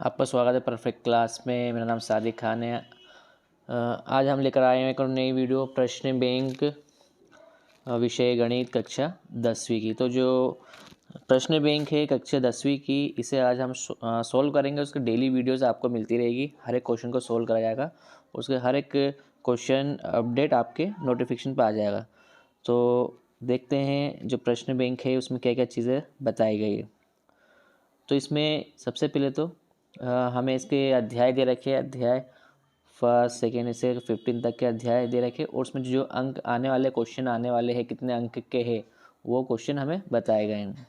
आपका स्वागत है परफेक्ट क्लास में। मेरा नाम सादिक खान है। आज हम लेकर आए हैं एक और नई वीडियो प्रश्न बैंक विषय गणित कक्षा 10वीं की। तो जो प्रश्न बैंक है कक्षा 10वीं की, इसे आज हम सोल्व करेंगे। उसके डेली वीडियोस आपको मिलती रहेगी, हर एक क्वेश्चन को सोल्व करा जाएगा, उसके हर एक क्वेश्चन अपडेट आपके नोटिफिकेशन पर आ जाएगा। तो देखते हैं जो प्रश्न बैंक है उसमें क्या क्या चीज़ें बताई गई है। तो इसमें सबसे पहले तो हमें इसके अध्याय दे रखे, अध्याय फर्स्ट सेकेंड से 15 तक के अध्याय दे रखे, और उसमें जो अंक आने वाले, क्वेश्चन आने वाले हैं, कितने अंक के हैं वो क्वेश्चन हमें बताए गए हैं।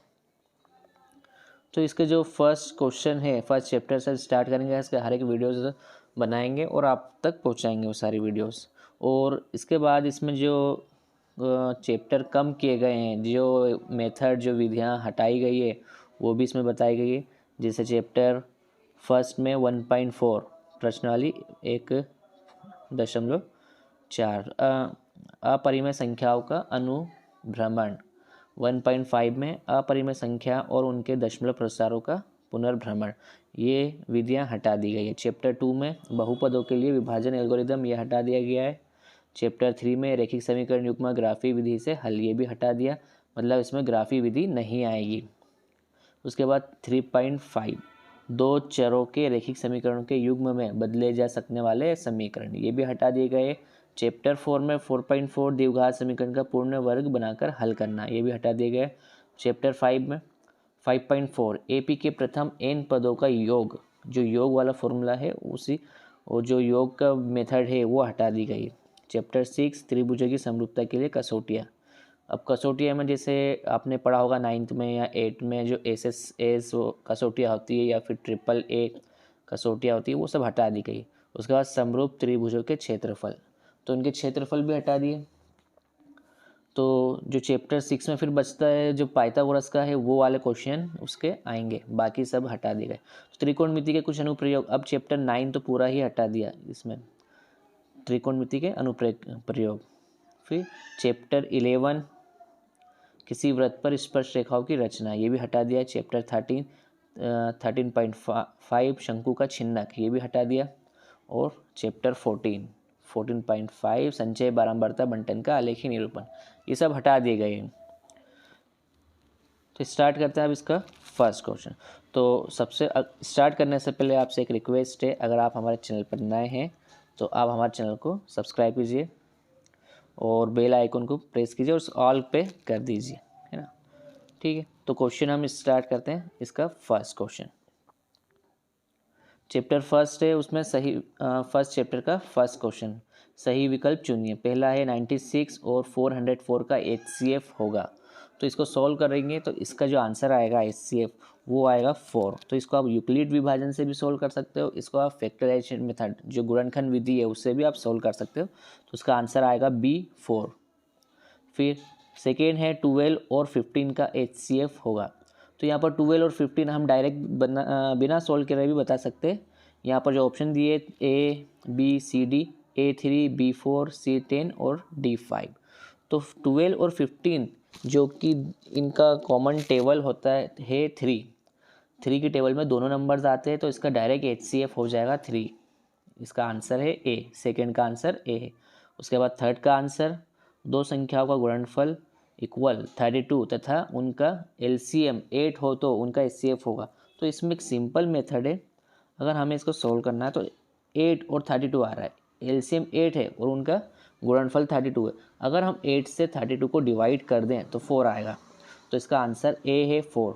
तो इसके जो फर्स्ट क्वेश्चन है, फर्स्ट चैप्टर से स्टार्ट करेंगे, इसके हर एक वीडियोस बनाएंगे और आप तक पहुंचाएंगे वो सारी वीडियोस। और इसके बाद इसमें जो चैप्टर कम किए गए हैं, जो मेथड, जो विधियाँ हटाई गई है, वो भी इसमें बताई गई है। जैसे चैप्टर फर्स्ट में 1.4 प्रश्नावली 1.4 अपरिमेय संख्याओं का अनुभ्रमण, 1.5 में अपरिमेय संख्या और उनके दशमलव प्रसारों का पुनर्भ्रमण, ये विधियाँ हटा दी गई है। चैप्टर 2 में बहुपदों के लिए विभाजन एल्गोरिदम, ये हटा दिया गया है। चैप्टर 3 में रैखिक समीकरण युग्म ग्राफी विधि से हल, ये भी हटा दिया, मतलब इसमें ग्राफी विधि नहीं आएगी। उसके बाद 3.5 दो चरों के रैखिक समीकरणों के युग्म में बदले जा सकने वाले समीकरण, ये भी हटा दिए गए। चैप्टर 4 में 4.4 द्विघात समीकरण का पूर्ण वर्ग बनाकर हल करना, ये भी हटा दिए गए। चैप्टर 5 में 5.4 एपी के प्रथम n पदों का योग, जो योग वाला फॉर्मूला है उसी, और जो योग का मेथड है वो हटा दी गई। चैप्टर 6 त्रिभुजों की समरूपता के लिए कसौटियाँ। अब कसौटियाँ में जैसे आपने पढ़ा होगा 9th में या 8th में, जो एस कसौटियाँ होती है या फिर AAA कसौटियाँ होती है, वो सब हटा दी गई। उसके बाद समरूप त्रिभुजों के क्षेत्रफल, तो उनके क्षेत्रफल भी हटा दिए। तो जो चैप्टर 6 में फिर बचता है, जो पाइथागोरस का है, वो वाले क्वेश्चन उसके आएंगे, बाकी सब हटा दिए गए। तो त्रिकोणमिति के कुछ अनुप्रयोग, अब चैप्टर 9 तो पूरा ही हटा दिया इसमें, त्रिकोणमिति के अनुप्रयोग। फिर चैप्टर 11 किसी वृत्त पर स्पर्श रेखाओं की रचना, ये भी हटा दिया। चैप्टर 13.5 शंकु का छिन्नक, ये भी हटा दिया। और चैप्टर 14.5 संचय बारंबारता बंटन का आलेखी निरूपण, ये सब हटा दिए गए हैं। तो स्टार्ट करते हैं अब इसका फर्स्ट क्वेश्चन। तो सबसे स्टार्ट करने से पहले आपसे एक रिक्वेस्ट है, अगर आप हमारे चैनल पर नए हैं तो आप हमारे चैनल को सब्सक्राइब कीजिए और बेल आइकन को प्रेस कीजिए और ऑल पे कर दीजिए, है ना। ठीक है, तो क्वेश्चन हम स्टार्ट करते हैं। इसका फर्स्ट क्वेश्चन चैप्टर फर्स्ट है, उसमें सही फर्स्ट चैप्टर का फर्स्ट क्वेश्चन, सही विकल्प चुनिए। पहला है 96 और 404 का HCF होगा, तो इसको सॉल्व करेंगे तो इसका जो आंसर आएगा HCF वो आएगा 4। तो इसको आप यूक्लिड विभाजन से भी सोल्व कर सकते हो, इसको आप फैक्टराइजेशन मेथड, जो गुणनखंड विधि है, उससे भी आप सोल्व कर सकते हो। तो उसका आंसर आएगा B4। फिर सेकेंड है 12 और 15 का HCF होगा, तो यहाँ पर 12 और 15 हम डायरेक्ट बिना सोल्व करे भी बता सकते हैं। यहाँ पर जो ऑप्शन दिए A B C D, A3 B4 C10 और D5, तो 12 और 15 जो कि इनका कॉमन टेबल होता है 3 की टेबल में दोनों नंबर्स आते हैं, तो इसका डायरेक्ट HCF हो जाएगा 3। इसका आंसर है A, सेकेंड का आंसर A है। उसके बाद थर्ड का आंसर, दो संख्याओं का गुणनफल इक्वल 32 तथा उनका LCM 8 हो तो उनका HCF होगा। तो इसमें एक सिंपल मेथड है, अगर हमें इसको सोल्व करना है तो 8 और 32 आ रहा है, LCM 8 है और उनका गुणनफल 32 है। अगर हम 8 से 32 को डिवाइड कर दें तो 4 आएगा, तो इसका आंसर A है 4।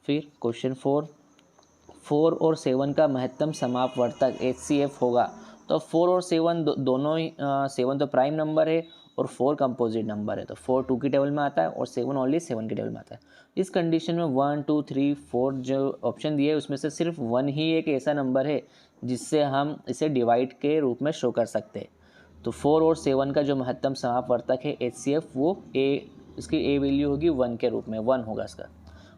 फिर क्वेश्चन 4 और 7 का महत्तम समापवर्तक HCF होगा, तो 4 और 7 दोनों ही 7 तो प्राइम नंबर है और 4 कंपोजिट नंबर है, तो 4 2 की टेबल में आता है और 7 ओनली 7 की टेबल में आता है। इस कंडीशन में 1 2 3 4 जो ऑप्शन दिए उसमें से सिर्फ 1 ही एक ऐसा नंबर है जिससे हम इसे डिवाइड के रूप में शो कर सकते हैं। तो 4 और 7 का जो महत्तम समापवर्तक है HCF, वो इसकी A वैल्यू होगी 1 के रूप में, 1 होगा इसका।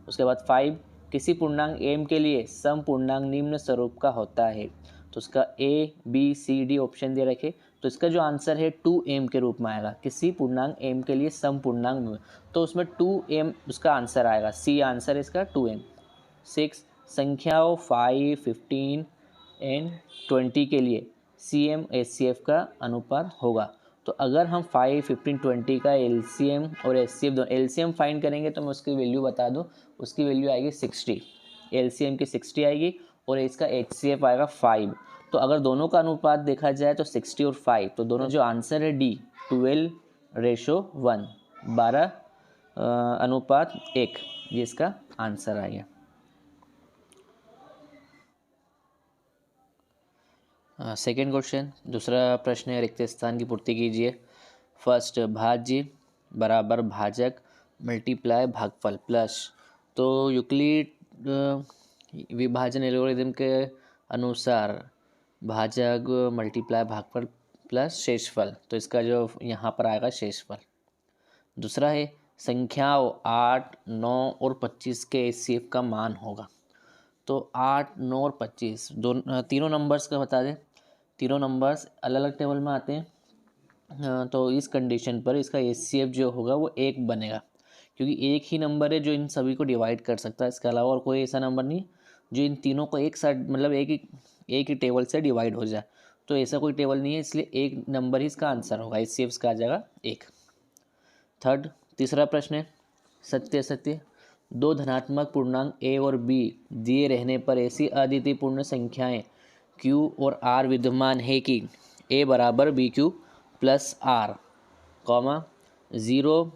उसके बाद 5 किसी पूर्णांक m के लिए सम पूर्णांक निम्न स्वरूप का होता है, तो उसका A B C D option दे रखे, तो इसका जो आंसर है 2m के रूप में आएगा। किसी पूर्णांक m के लिए सम पूर्णांक में, तो उसमें 2m उसका आंसर आएगा, C आंसर है इसका 2m। 6 संख्याओं 5, 15 एंड 20 के लिए CM HCF का अनुपात होगा। तो अगर हम 5, 15, 20 का LCM और HCF दो LCM फाइंड करेंगे तो मैं उसकी वैल्यू बता दूं, उसकी वैल्यू आएगी 60, LCM की 60 आएगी और इसका HCF आएगा 5। तो अगर दोनों का अनुपात देखा जाए तो 60 और 5, तो दोनों जो आंसर है D 12:1, 12 अनुपात 1, ये इसका आंसर आएगा। सेकेंड क्वेश्चन, दूसरा प्रश्न है, रिक्त स्थान की पूर्ति कीजिए। फर्स्ट, भाज्य बराबर भाजक मल्टीप्लाई भागफल प्लस, तो यूक्लिड विभाजन एल्गोरिथम के अनुसार भाजक मल्टीप्लाई भागफल प्लस शेषफल, तो इसका जो यहाँ पर आएगा शेषफल। दूसरा है संख्याओं 8, 9 और 25 के HCF का मान होगा। तो 8, 9 और 25 तीनों नंबर्स का बता दें। तीनों नंबर्स अलग अलग टेबल में आते हैं, तो इस कंडीशन पर इसका HCF जो होगा वो 1 बनेगा, क्योंकि एक ही नंबर है जो इन सभी को डिवाइड कर सकता है। इसके अलावा और कोई ऐसा नंबर नहीं जो इन तीनों को एक साथ मतलब एक ही टेबल से डिवाइड हो जाए। तो ऐसा कोई टेबल नहीं है, इसलिए एक नंबर ही इसका आंसर होगा, HCF इसका आ जाएगा 1। थर्ड, तीसरा प्रश्न है, सत्य असत्य। दो धनात्मक पूर्णांक A और B दिए रहने पर ऐसी अद्वितीय पूर्ण संख्याएं Q और R विद्यमान है कि A बराबर BQ plus R, 0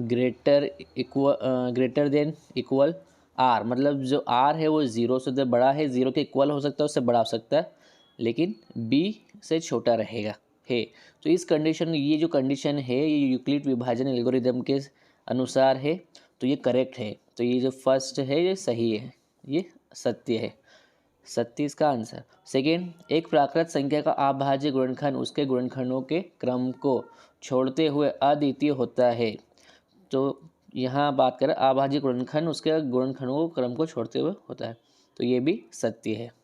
greater than equal R, मतलब जो R है वो 0 से बड़ा है, 0 के इक्वल हो सकता है, उससे बड़ा हो सकता है, लेकिन B से छोटा रहेगा है। तो इस कंडीशन, ये जो कंडीशन है ये यूक्लिड विभाजन एल्गोरिदम के अनुसार है, तो ये करेक्ट है। तो ये जो फर्स्ट है ये सही है, ये सत्य है, सत्य इसका आंसर। सेकेंड, एक प्राकृत संख्या का अभाज्य गुणनखंड उसके गुणनखंडों के क्रम को छोड़ते हुए अद्वितीय होता है। तो यहाँ बात करें अभाज्य गुणनखंड उसके गुणनखंडों को क्रम को छोड़ते हुए होता है, तो ये भी सत्य है।